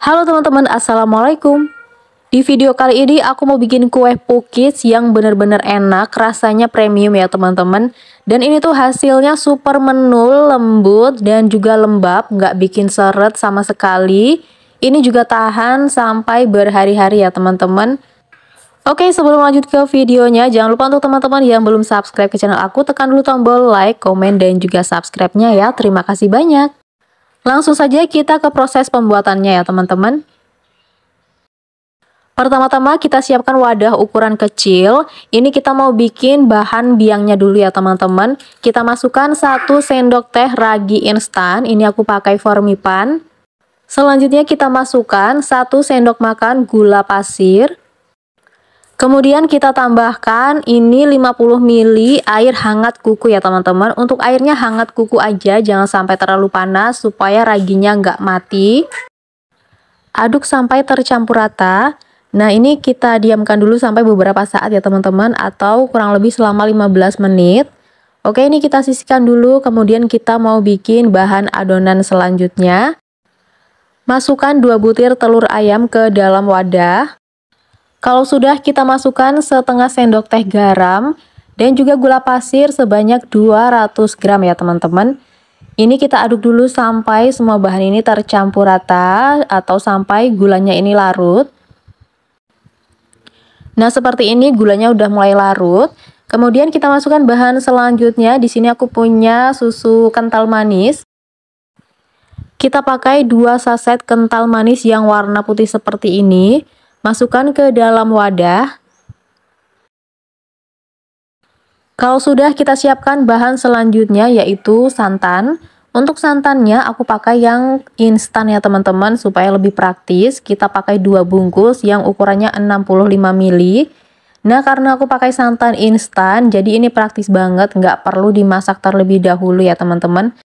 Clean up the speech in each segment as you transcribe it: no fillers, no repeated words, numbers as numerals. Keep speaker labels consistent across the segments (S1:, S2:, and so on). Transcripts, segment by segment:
S1: Halo teman-teman, Assalamualaikum. Di video kali ini aku mau bikin kue pukis yang bener-bener enak, rasanya premium ya teman-teman. Dan ini tuh hasilnya super menul, lembut, dan juga lembab, nggak bikin seret sama sekali. Ini juga tahan sampai berhari-hari ya teman-teman. Oke, sebelum lanjut ke videonya, jangan lupa untuk teman-teman yang belum subscribe ke channel aku, tekan dulu tombol like, komen, dan juga subscribe-nya ya. Terima kasih banyak. Langsung saja kita ke proses pembuatannya ya teman-teman. Pertama-tama kita siapkan wadah ukuran kecil. Ini kita mau bikin bahan biangnya dulu ya teman-teman. Kita masukkan 1 sendok teh ragi instan. Ini aku pakai Formipan. Selanjutnya kita masukkan 1 sendok makan gula pasir. Kemudian kita tambahkan ini 50 ml air hangat kuku ya teman-teman. Untuk airnya hangat kuku aja, jangan sampai terlalu panas supaya raginya nggak mati. Aduk sampai tercampur rata. Nah ini kita diamkan dulu sampai beberapa saat ya teman-teman, atau kurang lebih selama 15 menit. Oke, ini kita sisihkan dulu, kemudian kita mau bikin bahan adonan selanjutnya. Masukkan 2 butir telur ayam ke dalam wadah. Kalau sudah, kita masukkan setengah sendok teh garam dan juga gula pasir sebanyak 200 gram ya teman-teman. Ini kita aduk dulu sampai semua bahan ini tercampur rata atau sampai gulanya ini larut. Nah, seperti ini gulanya udah mulai larut. Kemudian kita masukkan bahan selanjutnya. Di sini aku punya susu kental manis. Kita pakai 2 saset kental manis yang warna putih seperti ini. Masukkan ke dalam wadah. Kalau sudah, kita siapkan bahan selanjutnya yaitu santan. Untuk santannya aku pakai yang instan ya teman-teman supaya lebih praktis. Kita pakai 2 bungkus yang ukurannya 65 ml. Nah, karena aku pakai santan instan, jadi ini praktis banget, nggak perlu dimasak terlebih dahulu ya teman-teman.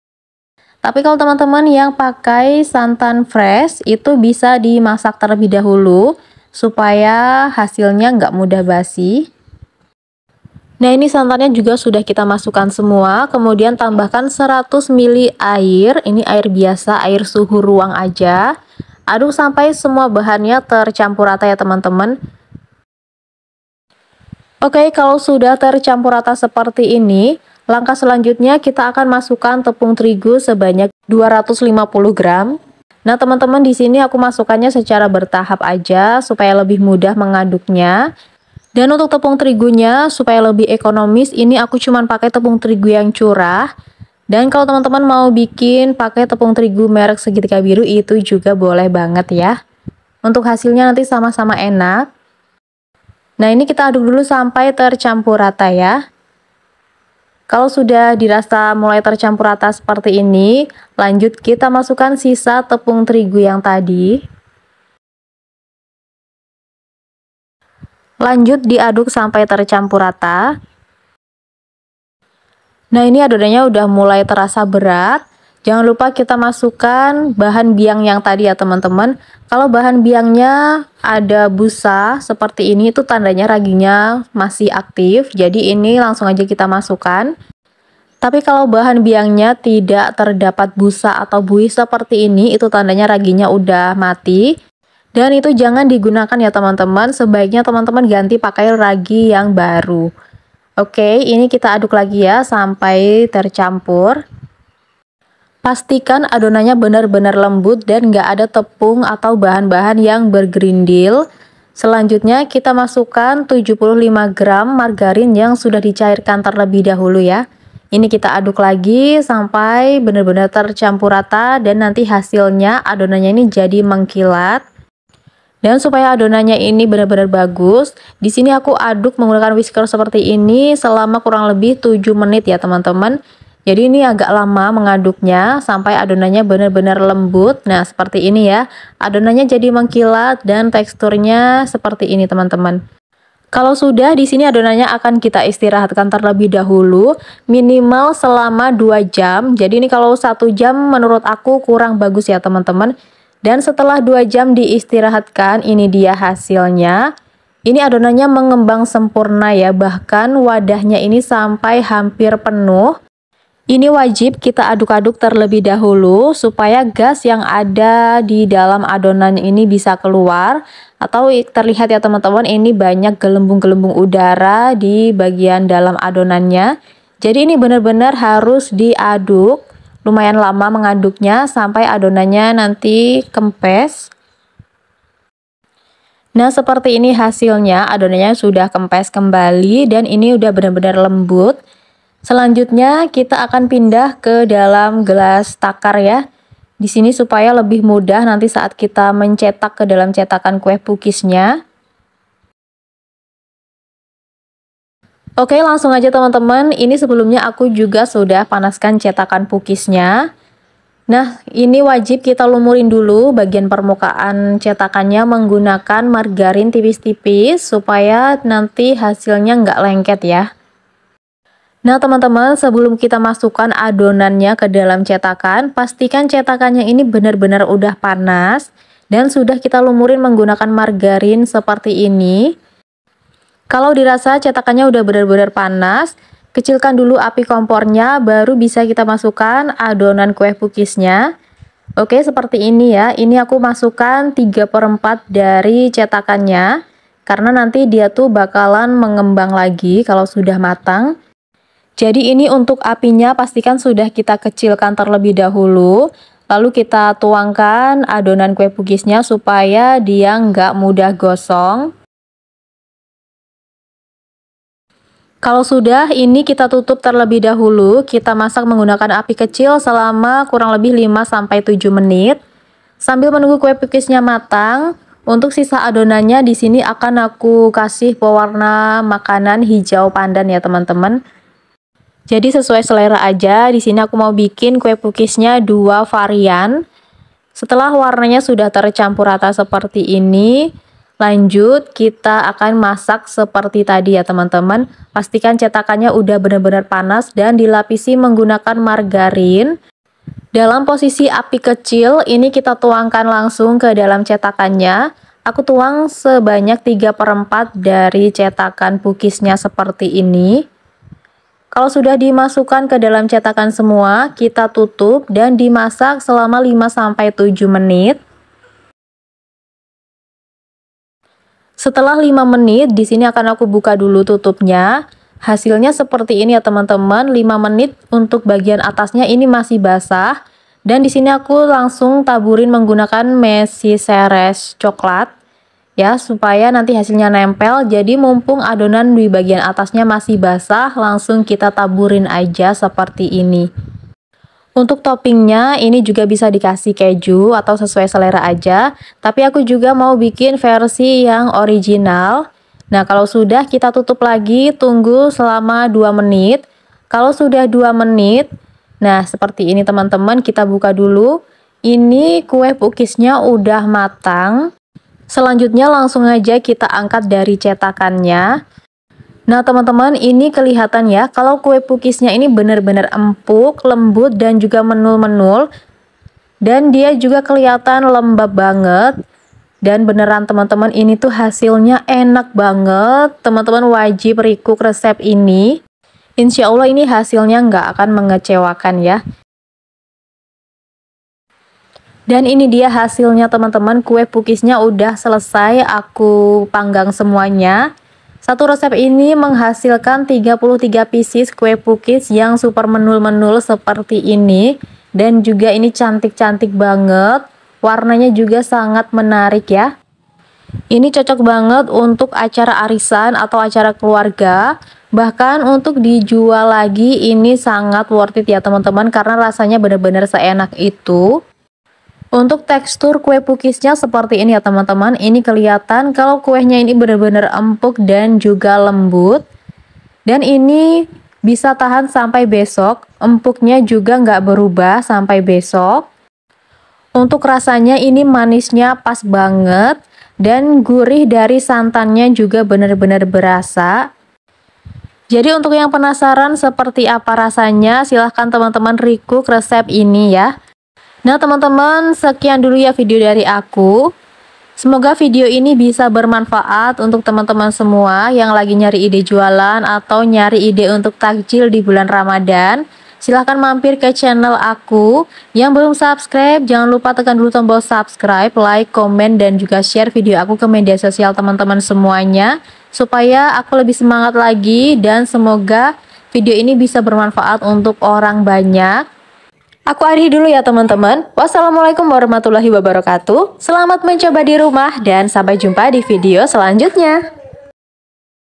S1: Tapi kalau teman-teman yang pakai santan fresh, itu bisa dimasak terlebih dahulu supaya hasilnya nggak mudah basi. Nah ini santannya juga sudah kita masukkan semua, kemudian tambahkan 100 ml air, ini air biasa, air suhu ruang aja. Aduk sampai semua bahannya tercampur rata ya teman-teman. Oke, kalau sudah tercampur rata seperti ini, langkah selanjutnya kita akan masukkan tepung terigu sebanyak 250 gram. Nah, teman-teman, di sini aku masukkannya secara bertahap aja supaya lebih mudah mengaduknya. Dan untuk tepung terigunya supaya lebih ekonomis, ini aku cuma pakai tepung terigu yang curah. Dan kalau teman-teman mau bikin pakai tepung terigu merek segitiga biru, itu juga boleh banget ya. Untuk hasilnya nanti sama-sama enak. Nah, ini kita aduk dulu sampai tercampur rata ya. Kalau sudah dirasa mulai tercampur rata seperti ini, lanjut kita masukkan sisa tepung terigu yang tadi. Lanjut diaduk sampai tercampur rata. Nah, ini adonannya udah mulai terasa berat. Jangan lupa kita masukkan bahan biang yang tadi ya teman-teman. Kalau bahan biangnya ada busa seperti ini, itu tandanya raginya masih aktif. Jadi ini langsung aja kita masukkan. Tapi kalau bahan biangnya tidak terdapat busa atau buih seperti ini, itu tandanya raginya udah mati. Dan itu jangan digunakan ya teman-teman, sebaiknya teman-teman ganti pakai ragi yang baru. Oke, ini kita aduk lagi ya sampai tercampur. Pastikan adonannya benar-benar lembut dan nggak ada tepung atau bahan-bahan yang bergerindil. Selanjutnya kita masukkan 75 gram margarin yang sudah dicairkan terlebih dahulu ya. Ini kita aduk lagi sampai benar-benar tercampur rata dan nanti hasilnya adonannya ini jadi mengkilat. Dan supaya adonannya ini benar-benar bagus, di sini aku aduk menggunakan whisker seperti ini selama kurang lebih 7 menit ya teman-teman. Jadi ini agak lama mengaduknya sampai adonannya benar-benar lembut. Nah, seperti ini ya. Adonannya jadi mengkilat dan teksturnya seperti ini teman-teman. Kalau sudah, di sini adonannya akan kita istirahatkan terlebih dahulu, minimal selama 2 jam. Jadi ini kalau 1 jam menurut aku kurang bagus ya teman-teman. Dan setelah 2 jam diistirahatkan, ini dia hasilnya. Ini adonannya mengembang sempurna ya, bahkan wadahnya ini sampai hampir penuh. Ini wajib kita aduk-aduk terlebih dahulu supaya gas yang ada di dalam adonan ini bisa keluar, atau terlihat ya teman-teman, ini banyak gelembung-gelembung udara di bagian dalam adonannya. Jadi ini benar-benar harus diaduk, lumayan lama mengaduknya sampai adonannya nanti kempes. Nah, seperti ini hasilnya, adonannya sudah kempes kembali dan ini udah benar-benar lembut. Selanjutnya kita akan pindah ke dalam gelas takar ya. Di sini supaya lebih mudah nanti saat kita mencetak ke dalam cetakan kue pukisnya. Oke, langsung aja teman-teman. Ini sebelumnya aku juga sudah panaskan cetakan pukisnya. Nah, ini wajib kita lumurin dulu bagian permukaan cetakannya menggunakan margarin tipis-tipis supaya nanti hasilnya nggak lengket ya. Nah teman-teman, sebelum kita masukkan adonannya ke dalam cetakan, pastikan cetakannya ini benar-benar udah panas dan sudah kita lumurin menggunakan margarin seperti ini. Kalau dirasa cetakannya udah benar-benar panas, kecilkan dulu api kompornya, baru bisa kita masukkan adonan kue pukisnya. Oke, seperti ini ya. Ini aku masukkan 3/4 dari cetakannya, karena nanti dia tuh bakalan mengembang lagi kalau sudah matang. Jadi ini untuk apinya pastikan sudah kita kecilkan terlebih dahulu, lalu kita tuangkan adonan kue pukisnya supaya dia nggak mudah gosong. Kalau sudah, ini kita tutup terlebih dahulu, kita masak menggunakan api kecil selama kurang lebih 5-7 menit. Sambil menunggu kue pukisnya matang, untuk sisa adonannya di sini akan aku kasih pewarna makanan hijau pandan ya teman-teman. Jadi sesuai selera aja, di sini aku mau bikin kue pukisnya 2 varian. Setelah warnanya sudah tercampur rata seperti ini, lanjut kita akan masak seperti tadi ya teman-teman. Pastikan cetakannya udah benar-benar panas dan dilapisi menggunakan margarin. Dalam posisi api kecil, ini kita tuangkan langsung ke dalam cetakannya. Aku tuang sebanyak 3/4 dari cetakan pukisnya seperti ini. Kalau sudah dimasukkan ke dalam cetakan semua, kita tutup dan dimasak selama 5-7 menit. Setelah 5 menit, di sini akan aku buka dulu tutupnya. Hasilnya seperti ini ya teman-teman, 5 menit untuk bagian atasnya ini masih basah. Dan di sini aku langsung taburin menggunakan mesi seres coklat. Ya, supaya nanti hasilnya nempel. Jadi mumpung adonan di bagian atasnya masih basah, langsung kita taburin aja seperti ini. Untuk toppingnya ini juga bisa dikasih keju atau sesuai selera aja, tapi aku juga mau bikin versi yang original. Nah, kalau sudah kita tutup lagi, tunggu selama 2 menit. Kalau sudah 2 menit, nah seperti ini teman-teman, kita buka dulu. Ini kue pukisnya udah matang. Selanjutnya langsung aja kita angkat dari cetakannya. Nah teman-teman, ini kelihatan ya kalau kue pukisnya ini benar-benar empuk, lembut dan juga menul-menul. Dan dia juga kelihatan lembab banget. Dan beneran teman-teman, ini tuh hasilnya enak banget. Teman-teman wajib recook resep ini. Insya Allah ini hasilnya nggak akan mengecewakan ya. Dan ini dia hasilnya teman-teman, kue pukisnya udah selesai aku panggang semuanya. Satu resep ini menghasilkan 33 pieces kue pukis yang super menul-menul seperti ini. Dan juga ini cantik-cantik banget, warnanya juga sangat menarik ya. Ini cocok banget untuk acara arisan atau acara keluarga. Bahkan untuk dijual lagi ini sangat worth it ya teman-teman, karena rasanya benar-benar seenak itu. Untuk tekstur kue pukisnya seperti ini ya teman-teman. Ini kelihatan kalau kuenya ini benar-benar empuk dan juga lembut. Dan ini bisa tahan sampai besok. Empuknya juga nggak berubah sampai besok. Untuk rasanya ini manisnya pas banget. Dan gurih dari santannya juga benar-benar berasa. Jadi untuk yang penasaran seperti apa rasanya, silahkan teman-teman recook resep ini ya. Nah teman-teman, sekian dulu ya video dari aku. Semoga video ini bisa bermanfaat untuk teman-teman semua yang lagi nyari ide jualan atau nyari ide untuk takjil di bulan Ramadan. silahkan mampir ke channel aku. Yang belum subscribe, jangan lupa tekan dulu tombol subscribe, like, komen, dan juga share video aku ke media sosial teman-teman semuanya, supaya aku lebih semangat lagi dan semoga video ini bisa bermanfaat untuk orang banyak. Aku akhiri dulu ya teman-teman. Wassalamualaikum warahmatullahi wabarakatuh. Selamat mencoba di rumah dan sampai jumpa di video selanjutnya.